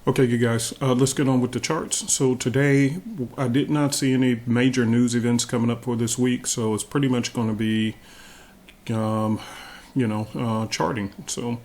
Okay, you guys, let's get on with the charts. So today, I did not see any major news events coming up for this week, so it's pretty much going to be, charting. So,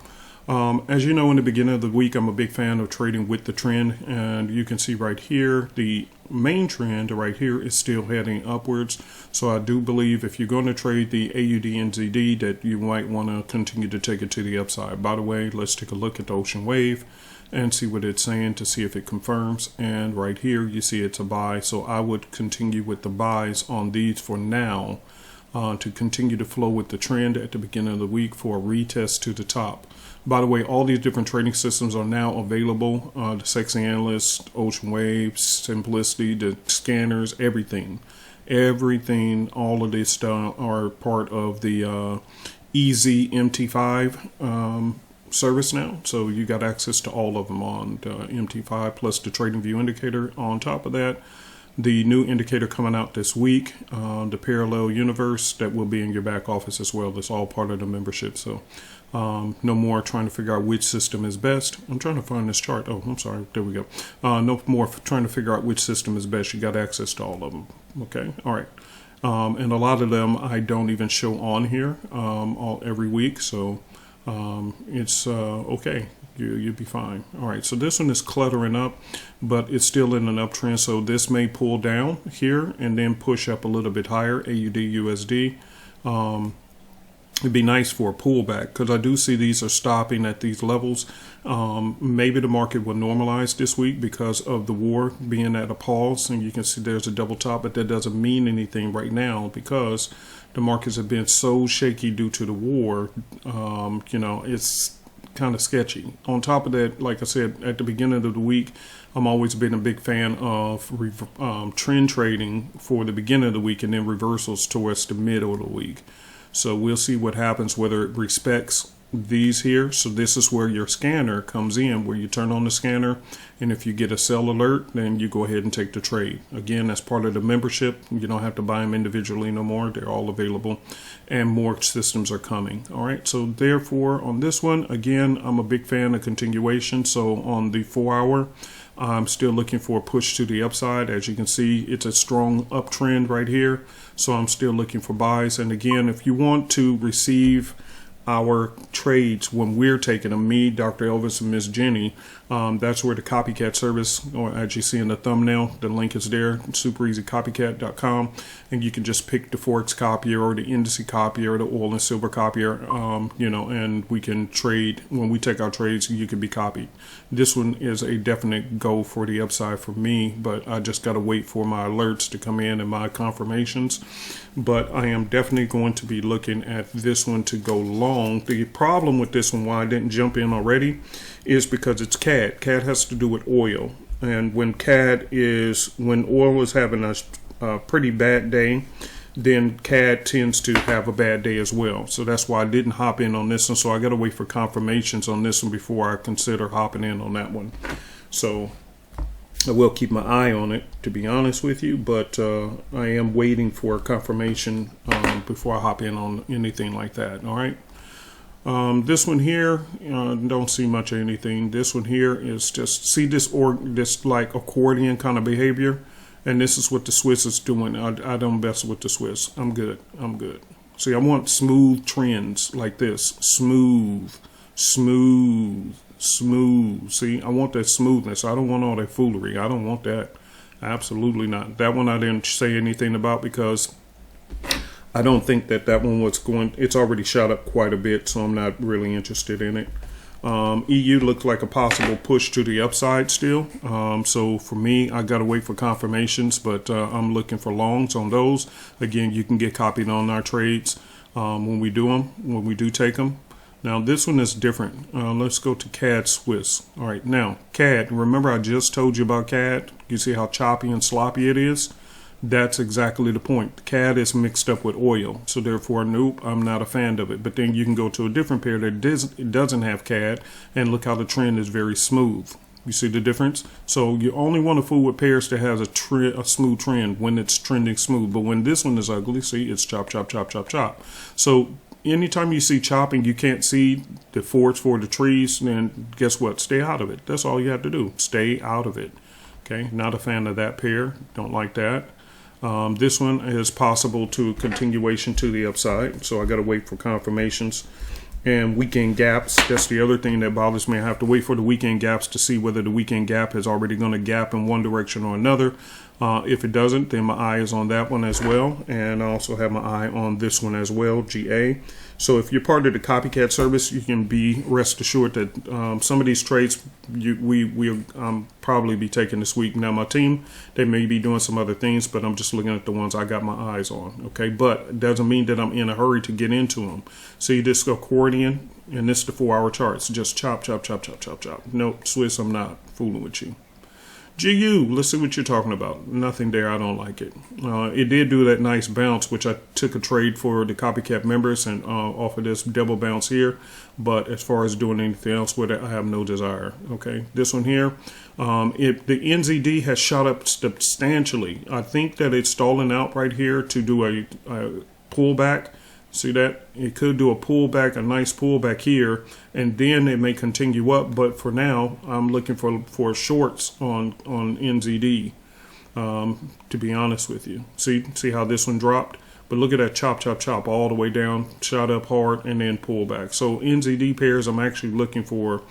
as you know, in the beginning of the week, I'm a big fan of trading with the trend, and you can see right here, the main trend right here is still heading upwards. So I do believe if you're going to trade the AUD/NZD, that you might want to continue to take it to the upside. By the way, let's take a look at the ocean wave and see what it's saying to see if it confirms. And right here you see it's a buy, so I would continue with the buys on these for now, to continue to flow with the trend at the beginning of the week for a retest to the top. By the way, all these different trading systems are now available. The Sexy Analyst, Ocean Waves, Simplicity, the scanners, everything, all of this stuff are part of the Easy MT5 service now. So you got access to all of them on MT5 plus the Trading View indicator. On top of that, the new indicator coming out this week, the Parallel Universe, that will be in your back office as well. That's all part of the membership. So no more trying to figure out which system is best. I'm trying to find this chart. Oh, I'm sorry. There we go. No more trying to figure out which system is best. You got access to all of them. Okay. All right. And a lot of them I don't even show on here every week. So it's okay. You'll be fine. All right, so this one is cluttering up, but it's still in an uptrend. So this may pull down here and then push up a little bit higher, AUD/USD. It'd be nice for a pullback because I do see these are stopping at these levels. Maybe the market will normalize this week because of the war being at a pause, and you can see there's a double top, but that doesn't mean anything right now because the markets have been so shaky due to the war. It's kind of sketchy. On top of that, like I said at the beginning of the week, I'm always been a big fan of trend trading for the beginning of the week and then reversals towards the middle of the week. So we'll see what happens, whether it respects these here. So this is where your scanner comes in, where you turn on the scanner, and if you get a sell alert, then you go ahead and take the trade. Again, that's part of the membership. You don't have to buy them individually no more. They're all available, and more systems are coming. All right, so therefore on this one, again, I'm a big fan of continuation. So on the 4-hour, I'm still looking for a push to the upside. As you can see, it's a strong uptrend right here, so I'm still looking for buys. And again, if you want to receive our trades when we're taking them, me, Dr. Elvis, and Miss Jenny, that's where the Copycat service, or as you see in the thumbnail, the link is there, super easy, copycat.com, and you can just pick the Forex Copier or the Indice Copier or the Oil and Silver Copier, and we can trade. When we take our trades, you can be copied. This one is a definite go for the upside for me, but I just got to wait for my alerts to come in and my confirmations. But I am definitely going to be looking at this one to go long. The problem with this one, why I didn't jump in already, is because it's CAD. CAD has to do with oil. And when when oil is having a pretty bad day, then CAD tends to have a bad day as well. So that's why I didn't hop in on this one. So I got to wait for confirmations on this one before I consider hopping in on that one. So I will keep my eye on it, to be honest with you, but I am waiting for confirmation before I hop in on anything like that. All right. This one here, don't see much of anything. This one here is just, see this like accordion kind of behavior, and this is what the Swiss is doing. I don't mess with the Swiss. I'm good. See, I want smooth trends like this. Smooth. See, I want that smoothness. I don't want all that foolery. I don't want that. Absolutely not. That one I didn't say anything about because I don't think that one was going. It's already shot up quite a bit, so I'm not really interested in it. EU looks like a possible push to the upside still. So for me, I got to wait for confirmations, but I'm looking for longs on those. Again, you can get copied on our trades when we do take them. Now this one is different. Let's go to CAD Swiss. All right, now CAD, remember I just told you about CAD? You see how choppy and sloppy it is? That's exactly the point. CAD is mixed up with oil, so therefore, nope, I'm not a fan of it. But then you can go to a different pair that doesn't have CAD, and look how the trend is very smooth. You see the difference? So you only want to fool with pairs that has a smooth trend when it's trending smooth. But when this one is ugly, see, it's chop, chop, chop, chop, chop. So anytime you see chopping, you can't see the forest for the trees, then guess what? Stay out of it. That's all you have to do. Stay out of it. Okay, not a fan of that pair. Don't like that. This one is possible to continuation to the upside, so I got to wait for confirmations. And weekend gaps, that's the other thing that bothers me. I have to wait for the weekend gaps to see whether the weekend gap is already going to gap in one direction or another. If it doesn't, then my eye is on that one as well. And I also have my eye on this one as well, GA. So if you're part of the Copycat service, you can be rest assured that some of these trades we'll probably be taking this week. Now my team, they may be doing some other things, but I'm just looking at the ones I got my eyes on. Okay, but it doesn't mean that I'm in a hurry to get into them. See this accordion, and this is the 4-hour charts. Just chop, chop, chop, chop, chop, chop. Nope, Swiss, I'm not fooling with you. GU, let's see what you're talking about. Nothing there, I don't like it. It did do that nice bounce, which I took a trade for the Copycat members and off of this double bounce here. But as far as doing anything else with it, I have no desire. Okay, this one here, the NZD has shot up substantially. I think that it's stalling out right here to do a pullback. See that? It could do a pullback, a nice pullback here, and then it may continue up. But for now, I'm looking for shorts on NZD, to be honest with you. See how this one dropped? But look at that chop, chop, chop all the way down, shot up hard, and then pullback. So NZD pairs, I'm actually looking for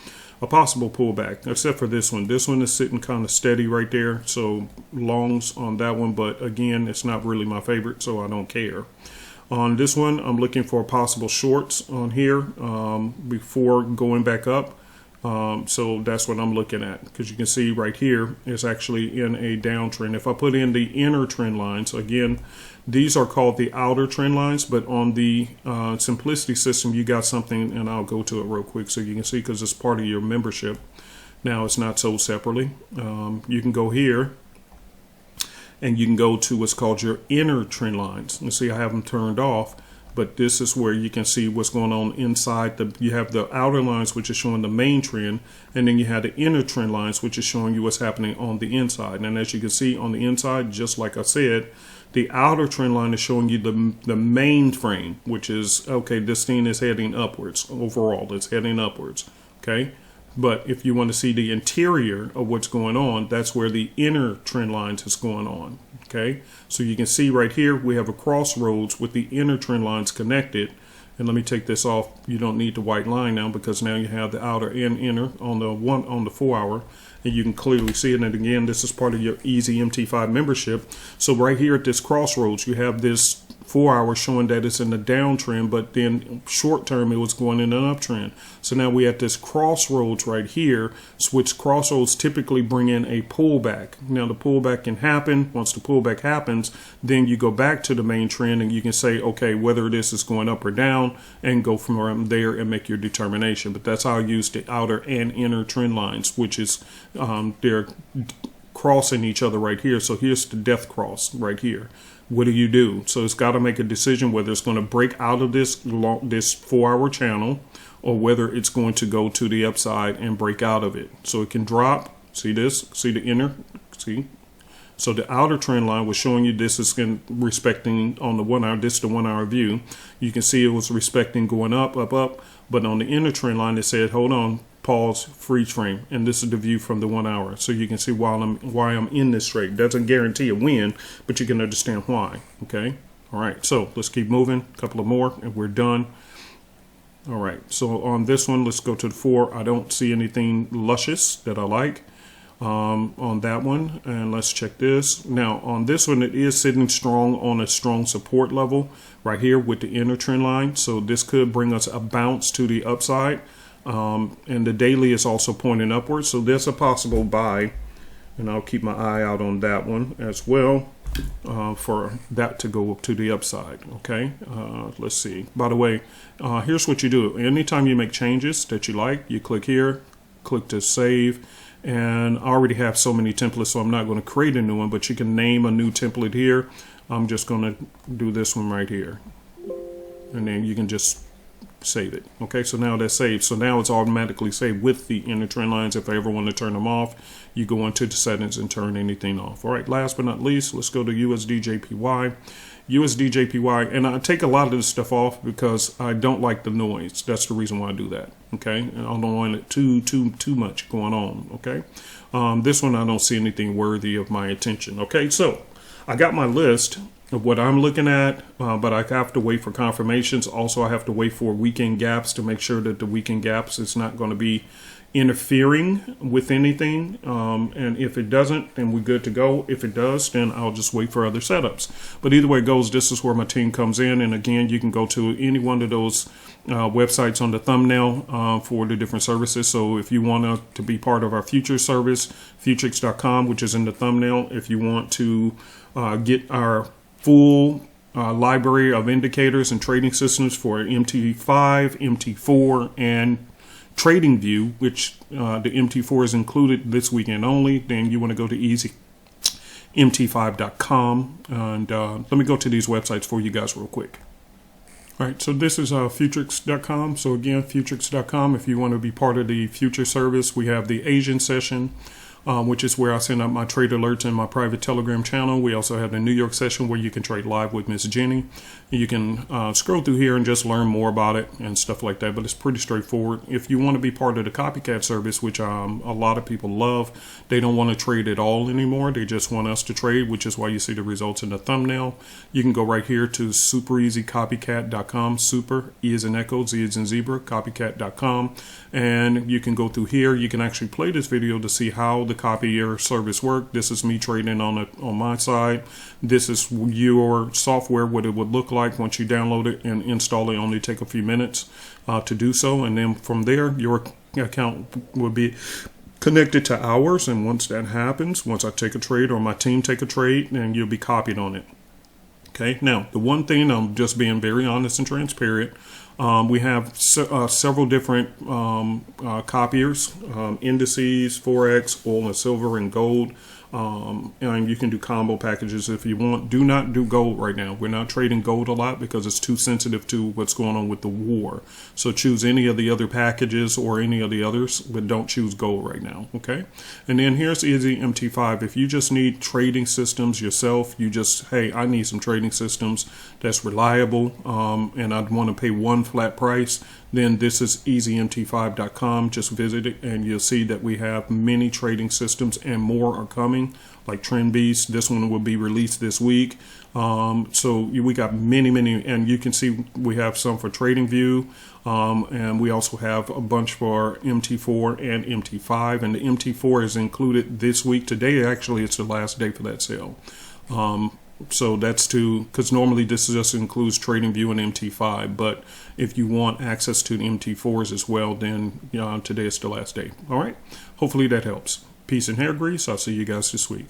a possible pullback, except for this one. This one is sitting kind of steady right there. So longs on that one, but again, it's not really my favorite, so I don't care. On this one, I'm looking for possible shorts on here before going back up. So that's what I'm looking at, because you can see right here it's actually in a downtrend. If I put in the inner trend lines, again, these are called the outer trend lines, but on the simplicity system, you got something, and I'll go to it real quick so you can see, because it's part of your membership. Now it's not sold separately. You can go here, and you can go to what's called your inner trend lines. You see I have them turned off, but this is where you can see what's going on inside. You have the outer lines, which is showing the main trend, and then you have the inner trend lines, which is showing you what's happening on the inside. And as you can see on the inside, just like I said, the outer trend line is showing you the main frame, which is, okay, this thing is heading upwards. Overall, it's heading upwards, okay? But if you want to see the interior of what's going on, that's where the inner trend lines is going on. Okay, so you can see right here we have a crossroads with the inner trend lines connected. And let me take this off. You don't need the white line now, because now you have the outer and inner on the 4-hour, and you can clearly see it. And again, this is part of your Easy MT5 membership. So right here at this crossroads, you have this 4-hour showing that it's in the downtrend, but then short term it was going in an uptrend. So now we at this crossroads right here, which crossroads typically bring in a pullback. Now the pullback can happen. Once the pullback happens, then you go back to the main trend, and you can say, okay, whether this is going up or down, and go from there and make your determination. But that's how I use the outer and inner trend lines, which is they're crossing each other right here. So here's the death cross right here. What do? So it's got to make a decision whether it's going to break out of this 4-hour channel, or whether it's going to go to the upside and break out of it. So it can drop. See this? See the inner? See? So the outer trend line was showing you this is respecting on the 1 hour. This is the 1-hour view. You can see it was respecting going up, up, up. But on the inner trend line, it said, hold on, pause, freeze frame. And this is the view from the 1 hour. So you can see why I'm in this trade. Doesn't guarantee a win, but you can understand why. Okay. All right. So let's keep moving. A couple of more and we're done. All right. So on this one, let's go to the 4. I don't see anything luscious that I like on that one. And let's check this. Now on this one, it is sitting strong on a strong support level right here with the inner trend line. So this could bring us a bounce to the upside. And the daily is also pointing upwards. So there's a possible buy. And I'll keep my eye out on that one as well for that to go up to the upside. Okay. Let's see. By the way, here's what you do. Anytime you make changes that you like, you click here, click to save. And I already have so many templates, so I'm not going to create a new one, but you can name a new template here. I'm just going to do this one right here. And then you can just save it. Okay, so now that's saved. So now it's automatically saved with the inner trend lines. If I ever want to turn them off, you go into the settings and turn anything off. All right, last but not least, let's go to USDJPY. USDJPY, and I take a lot of this stuff off because I don't like the noise. That's the reason why I do that. Okay, and I don't want it too much going on. Okay, this one I don't see anything worthy of my attention. Okay, so I got my list of what I'm looking at, but I have to wait for confirmations. Also, I have to wait for weekend gaps to make sure that the weekend gaps is not going to be interfering with anything, and if it doesn't, then we're good to go. If it does, then I'll just wait for other setups. But either way it goes, this is where my team comes in, and again, you can go to any one of those websites on the thumbnail for the different services. So if you want to be part of our future service, Futrix.com, which is in the thumbnail. If you want to get our full library of indicators and trading systems for MT5, MT4, and Trading View, which the MT4 is included this weekend only, then you want to go to easymt5.com, and let me go to these websites for you guys real quick. All right, so this is Futrix.com. So again, Futrix.com, if you want to be part of the future service, we have the Asian session, which is where I send out my trade alerts in my private Telegram channel. We also have the New York session where you can trade live with Miss Jenny. You can scroll through here and just learn more about it and stuff like that, but it's pretty straightforward. If you want to be part of the Copycat service, which a lot of people love, they don't want to trade at all anymore. They just want us to trade, which is why you see the results in the thumbnail. You can go right here to supereasycopycat.com. Super, E as in echo, Z as in zebra, copycat.com. And you can go through here. You can actually play this video to see how the Copier service works. This is me trading on my side. This is your software, what it would look like once you download it and install it. Only take a few minutes to do so, and then from there your account will be connected to ours, and once that happens, once I take a trade or my team take a trade, then you'll be copied on it. Okay, now the one thing, I'm just being very honest and transparent, we have several different copiers, indices, Forex, oil and silver, and gold. And you can do combo packages if you want. Do not do gold right now. We're not trading gold a lot because it's too sensitive to what's going on with the war. So choose any of the other packages or any of the others, but don't choose gold right now. Okay. And then here's Easy MT5. If you just need trading systems yourself, you just, hey, I need some trading systems that's reliable, and I'd want to pay one flat price, then this is easymt5.com. Just visit it and you'll see that we have many trading systems and more are coming, like Trend Beast. This one will be released this week. So we got many, and you can see we have some for Trading View, and we also have a bunch for MT4 and MT5, and the MT4 is included this week. Today, actually, it's the last day for that sale. So that's because normally this just includes Trading View and MT5, but if you want access to the MT4s as well, then today is the last day. All right. Hopefully that helps. Peace and hair grease. I'll see you guys this week.